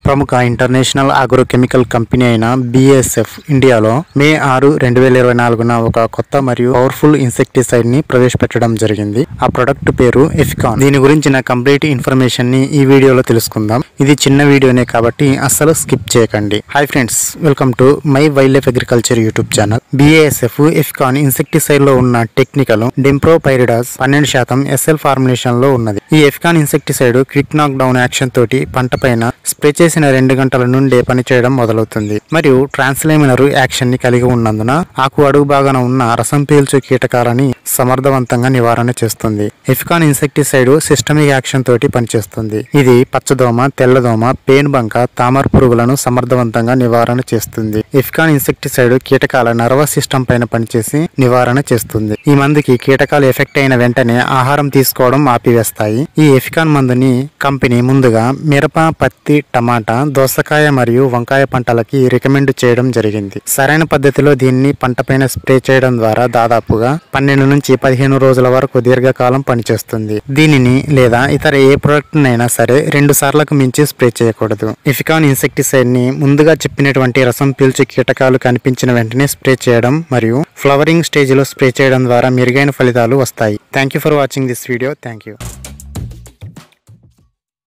ప్రముఖ international agrochemical company అయిన BASF ఇండియాలో మే 6, 2024న ఒక కొత్త మరియు పవర్ఫుల్ ఇన్సెక్టిసైడ్ ని ప్రవేశపెట్టడం జరిగింది. ఆ ప్రొడక్ట్ పేరు ఎఫికాన్. దీని గురించిన కంప్లీట్ ఇన్ఫర్మేషన్ ని ఈ వీడియోలో తెలుసుకుందాం. ఇది చిన్న వీడియోనే కాబట్టి అస్సలు స్కిప్ చేయకండి. Hi friends, welcome to my wild life agriculture YouTube channel. BASF ఎఫికాన్ insecticide లో ఉన్న టెక్నికల్ డెంప్రోపైరిడాస్ 12% SL ఫార్ములేషన్ లో ఉన్నది. ఈ ఎఫికాన్ ఇన్సెక్టిసైడ్ క్విక్ నాక్ డౌన్ యాక్షన్ తోటి పంట పైన స్ప్రే చేసిన 2 గంటల నుండే పనిచేయడం మొదలవుతుంది మరియు ట్రాన్స్లేమినర్ యాక్షన్ ని కలిగి ఉన్నందున ఆకు అడుగు భాగాన ఉన్న రసం పీల్చు కీటకాలని సమర్థవంతంగా నివారణ చేస్తుంది. ఎఫికాన్ ఇన్సెక్టిసైడ్ సిస్టమిక్ యాక్షన్ తోటి పనిచేస్తుంది. ఇది పచ్చదోమ, తెల్లదోమ, పేను బంక, తామర పురుగులను సమర్థవంతంగా నివారణ చేస్తుంది. ఎఫికాన్ ఇన్సెక్టిసైడ్ కీటకాల నర్వస్ సిస్టమ్ పైన పనిచేసి నివారణ చేస్తుంది. ఈ మందుకి కీటకాలు ఎఫెక్ట్ అయిన వెంటనే ఆహారం తీసుకోవడం ఆపివేస్తాయి. ఈ ఎఫికాన్ మందుని కంపెనీ ముందుగా మిరప, పత్తి, టమాటా, దోసకాయ మరియు వంకాయ పంటలకి రికమెండ్ చేయడం జరిగింది. సరైన పద్ధతిలో దీన్ని పంట పైన స్ప్రే చేయడం ద్వారా దాదాపుగా 12 నుంచి 15 రోజుల వరకు దీర్ఘకాలం పనిచేస్తుంది. దీనిని లేదా ఇతర ఏ ప్రొడక్ట్ నైనా సరే 2 సార్లకు మించి స్ప్రే చేయకూడదు. ఎఫికాన్ ఇన్సెక్టిసైడ్ ని ముందుగా చెప్పినటువంటి రసం పీల్చు కీటకాలు కనిపించిన వెంటనే స్ప్రే చేయడం మరియు ఫ్లవరింగ్ స్టేజ్ లో స్ప్రే చేయడం ద్వారా మెరుగైన ఫలితాలు వస్తాయి. Thank you for watching this video. Thank you.